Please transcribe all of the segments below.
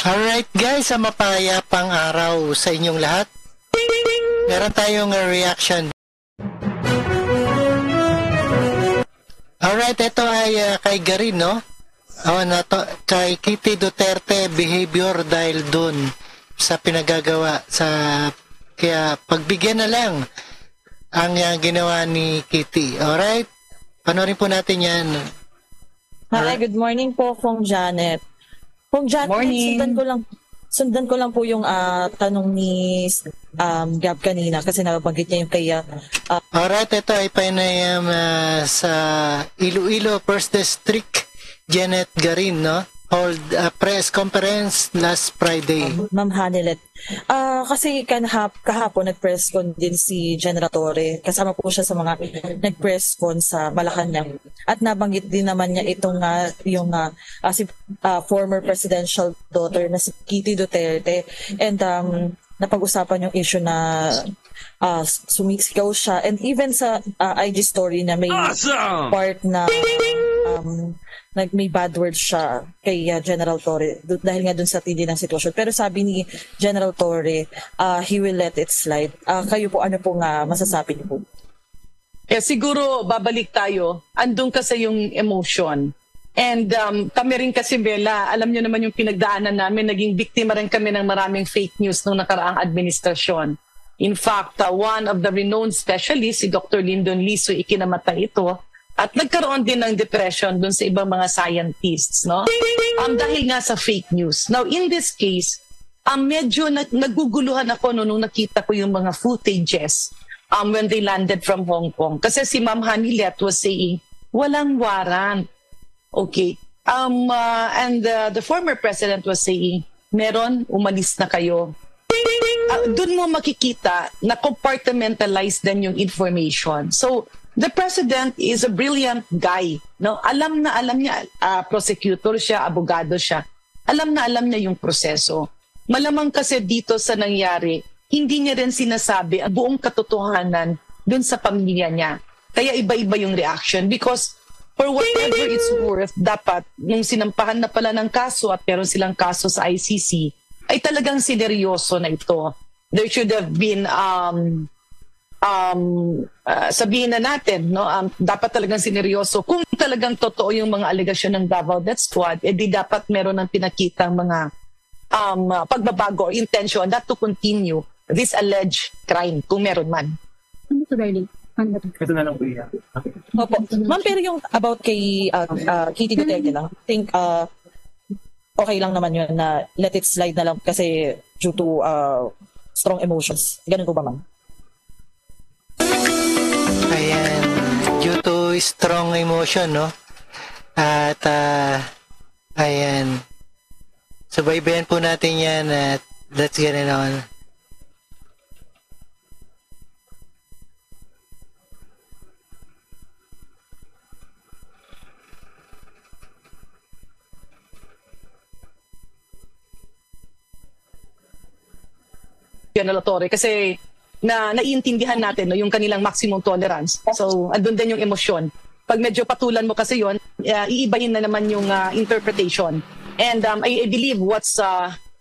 Alright guys, mapayapang araw sa inyong lahat. Meron tayong reaction. Alright, ito ay kay Garin, no? Kay Kitty Duterte behavior dahil dun sa pinagagawa kaya pagbigyan na lang ang ginawa ni Kitty. Alright? Panorin po natin yan. Hi, good morning po, Kong Janet. Kung Janet, sundan ko lang po yung tanong ni Gab kanina kasi nabanggit niya yung kaya. Alright, ito ay panayam sa Iloilo First District, Janet Garin, no? Hold a press conference last Friday. Ma'am Hanilet. Kasi kahapon nag-press con din si General Torre. Kasama po siya sa mga nag-press con sa Malacanang. At nabanggit din naman niya itong si former presidential daughter na si Kitty Duterte. And napag-usapan yung issue na sumisigaw siya. And even sa IG story na may part na may bad words siya kay General Torre dahil nga dun sa tindi ng sitwasyon. Pero sabi ni General Torre, he will let it slide. Kayo po, ano po nga masasabi niyo po? Siguro babalik tayo. Andun kasi yung emotion. And kami rin kasi, Bella, alam niyo naman yung pinagdaanan namin, naging biktima rin kami ng maraming fake news nung nakaraang administrasyon. In fact, one of the renowned specialists, si Dr. Lyndon Liso, ikinamatay ito. At nagkaroon din ng depression dun sa ibang mga scientists, no? Dahil nga sa fake news. Now, in this case, medyo naguguluhan ako nung nakita ko yung mga footages when they landed from Hong Kong. Kasi si Ma'am Hanilet was saying, walang warrant. Okay. And the former president was saying, meron, umalis na kayo. Doon mo makikita na compartmentalized din yung information. So, the president is a brilliant guy. No? Alam niya, prosecutor siya, abogado siya. Alam niya yung proseso. Malamang kasi dito sa nangyari, hindi niya rin sinasabi ang buong katotohanan dun sa pamilya niya. Kaya iba-iba yung reaction. Because for whatever it's worth, dapat nung sinampahan na pala ng kaso at meron silang kaso sa ICC, ay talagang sineryoso na ito. There should have been sabihin na natin, no, dapat talagang sineryoso. Kung talagang totoo yung mga alegasyon ng Davao Death Squad, di dapat meron ng pinakitang mga pagbabago or intention not to continue this alleged crime, kung meron man. Ito na lang po yan. Opo. Ma'am, pero yung about kay Kitty Duterte lang, I think okay lang naman yun na let it slide na lang kasi due to strong emotions. Ganun po ba, ma'am? Ayan, due to strong emotion, no? At ayan, subaybayan po natin yan at let's get it on. General Torre, kasi naiintindihan natin, no, yung kanilang maximum tolerance. So, andun din yung emosyon. Pag medyo patulan mo kasi yon, iibahin na naman yung interpretation. And I believe what's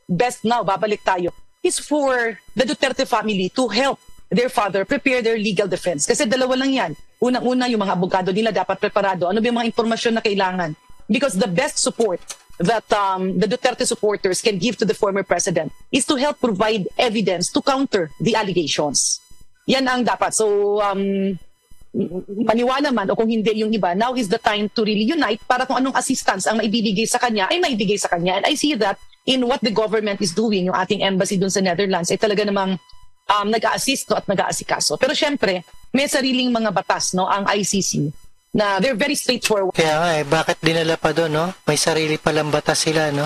best now, babalik tayo, is for the Duterte family to help their father prepare their legal defense. Kasi dalawa lang yan. Unang-una, yung mga abogado nila dapat preparado. Ano ba yung mga impormasyon na kailangan? Because the best support that the Duterte supporters can give to the former president is to help provide evidence to counter the allegations. Yan ang dapat. So, maniwala man o kung hindi yung iba, now is the time to really unite para kung anong assistance ang maibibigay sa kanya, ay maibigay sa kanya. And I see that in what the government is doing, yung ating embassy dun sa Netherlands, ay talaga namang nag-a-assist at nag-aasikaso. Pero syempre, may sariling mga batas, no, ang ICC, na they're very straightforward. Kaya nga bakit dinala pa doon, no? May sarili palang batas sila, no?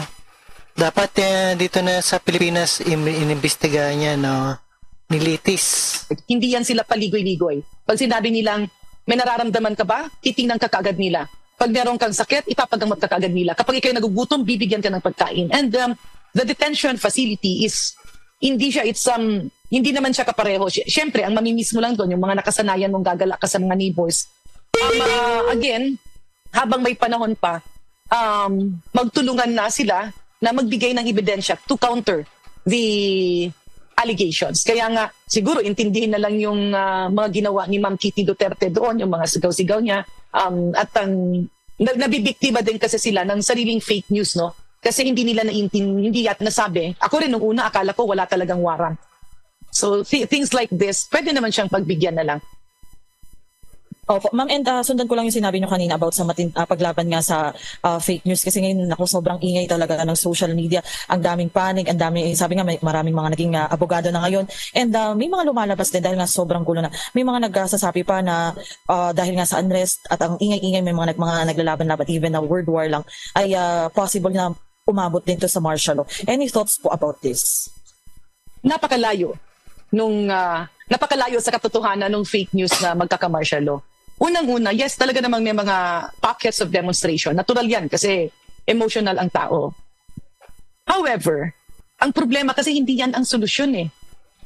Dapat dito na sa Pilipinas inimbestigahan niya, no? Nilitis. Hindi yan sila paligoy-ligoy. Pag sinabi nilang, may nararamdaman ka ba? Titingnan ka kaagad nila. Pag meron kang sakit, ipapagamot ka kaagad nila. Kapag ikaw nagugutom, bibigyan ka ng pagkain. And the detention facility is, hindi naman siya kapareho. Siyempre, ang mamimiss mo lang doon, yung mga nakasanayan mong gagala ka sa mga neighbors. Again, habang may panahon pa, magtulungan na sila na magbigay ng ebidensya to counter the allegations. Kaya nga, siguro intindihin na lang yung mga ginawa ni Ma'am Kitty Duterte doon, yung mga sigaw-sigaw niya, at nabibiktima din kasi sila ng sariling fake news, no? Kasi hindi nila hindi yat nasabi. Ako rin nung una, akala ko wala talagang warrant. So things like this, pwede naman siyang pagbigyan na lang. Opo, ma'am, and sundan ko lang yung sinabi nyo kanina about sa paglaban nga sa fake news kasi ngayon sobrang ingay talaga ng social media. Ang daming panig, ang daming, sabi nga maraming mga naging abogado na ngayon. And may mga lumalabas din dahil nga sobrang gulo na. May mga nagsasabi pa na dahil nga sa unrest at ang ingay-ingay may mga naglalaban-laban even na world war lang ay possible na umabot din to sa martial law. Any thoughts po about this? Napakalayo sa katotohanan ng fake news na magkaka-martial law. Unang-una, yes, talaga namang may mga pockets of demonstration. Natural yan kasi emotional ang tao. However, ang problema kasi hindi yan ang solusyon eh.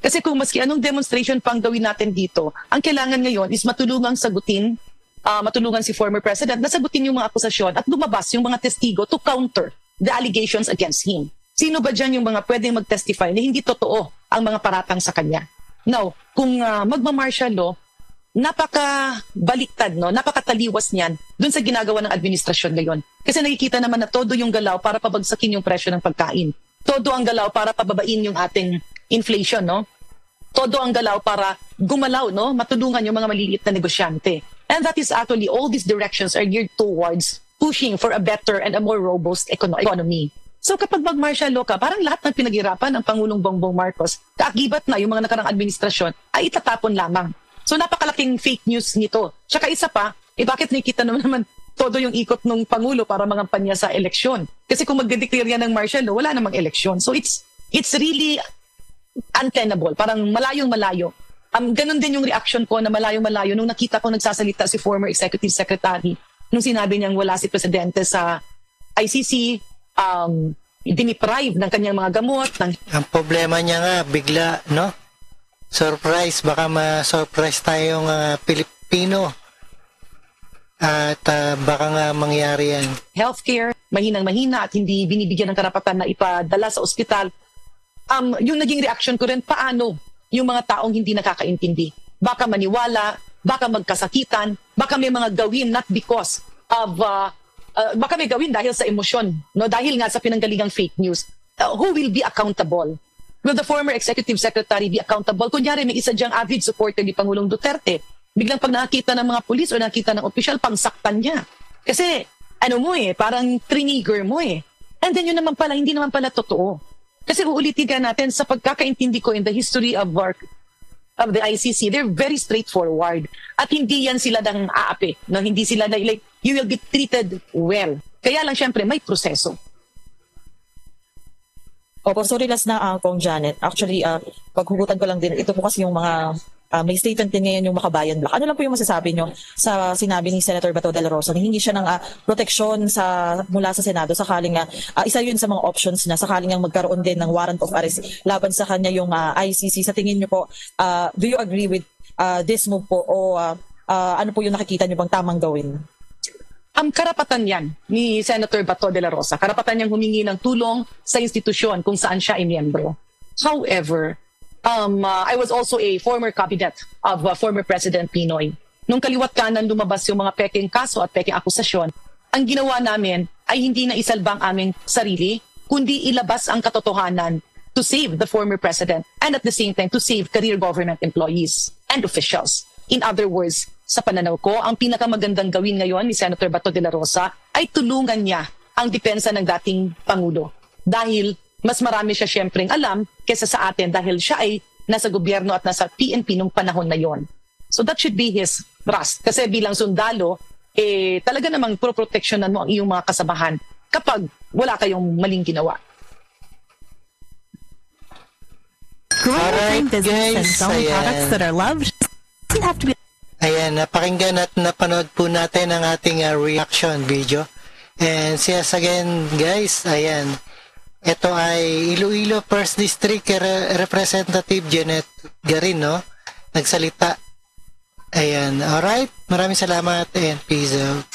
Kasi kung maski anong demonstration pang gawin natin dito, ang kailangan ngayon is matulungan si former president na sagutin yung mga akusasyon at lumabas yung mga testigo to counter the allegations against him. Sino ba dyan yung mga pwedeng mag-testify na hindi totoo ang mga paratang sa kanya? Now, kung magma-martial law, napakabaliktad, no? Napakataliwas niyan dun sa ginagawa ng administrasyon ngayon. Kasi nakikita naman na todo yung galaw para pabagsakin yung presyo ng pagkain. Todo ang galaw para pababain yung ating inflation, no? Todo ang galaw para gumalaw, no? Matulungan yung mga maliliit na negosyante. And that is actually, all these directions are geared towards pushing for a better and a more robust economy. So kapag mag-martial law ka, parang lahat ng pinaghirapan ng Pangulong Bongbong Marcos, kaagibat na yung mga nakarang administrasyon, ay itatapon lamang. So napakalaking fake news nito. Tsaka isa pa, bakit nakikita naman todo yung ikot ng Pangulo para mangampanya sa eleksyon? Kasi kung mag-declare yan ng martial law, wala namang eleksyon. So it's really untenable, parang malayong-malayo. Ganun din yung reaction ko na malayong-malayo nung nakita ko nagsasalita si former executive secretary nung sinabi niyang wala si presidente sa ICC, diniprive ng kanyang mga gamot. Ang problema niya nga, bigla, no? Surprise, baka ma-surprise tayong Pilipino. At baka nga mangyari yan. Healthcare, mahinang-mahina at hindi binibigyan ng karapatan na ipadala sa ospital. Yung naging reaction ko rin, paano yung mga taong hindi nakakaintindi? Baka maniwala, baka magkasakitan, baka may mga gawin not because of... baka may gawin dahil sa emosyon, no? Dahil nga sa pinanggalingang fake news. Who will be accountable? Will the former executive secretary be accountable? Kunyari, may isa diyang avid supporter ni Pangulong Duterte. Biglang pag nakakita ng mga pulis o nakita ng opisyal, pangsaktan niya. Kasi, parang trigger mo eh. And then yun naman pala, hindi naman pala totoo. Kasi uulitin ka natin, sa pagkakaintindi ko in the history of the ICC, they're very straightforward. At hindi yan sila nang aapi. No? Hindi sila like, you will be treated well. Kaya lang syempre, may proseso. Opo, sorry last na Kong Janet. Actually, paghugutan ko lang din, ito po kasi yung mga, may statement din ngayon yung Makabayan Block. Ano lang po yung masasabi nyo sa sinabi ni Senator Bato de la Rosa na hindi siya ng proteksyon mula sa Senado sakaling isa yun sa mga options na sakaling magkaroon din ng warrant of arrest laban sa kanya yung ICC. Sa tingin nyo po, do you agree with this move po o ano po yung nakikita nyo bang tamang gawin? Karapatan yan ni Senator Bato de la Rosa. Karapatan niyang humingi ng tulong sa institusyon kung saan siya ay miyembro. However, I was also a former cabinet of former President Pinoy. Nung kaliwat kanan lumabas yung mga peking kaso at peking akusasyon, ang ginawa namin ay hindi na isalbang aming sarili, kundi ilabas ang katotohanan to save the former president and at the same time to save career government employees and officials. In other words, sa pananaw ko, ang pinakamagandang gawin ngayon ni Senator Bato de la Rosa ay tulungan niya ang depensa ng dating Pangulo. Dahil mas marami siya syempreng alam kesa sa atin dahil siya ay nasa gobyerno at nasa PNP nung panahon na yon. So that should be his trust. Kasi bilang sundalo, talaga namang proteksyonan mo ang iyong mga kasamahan kapag wala kayong maling ginawa. Growing business and selling products that are loved doesn't have to be. Ayan, napakinggan at napanood po natin ang ating reaction video. And yes again guys, ayan. Ito ay Iloilo 1st District Representative Janet Garin, no? Nagsalita. Ayan, alright. Maraming salamat and peace out.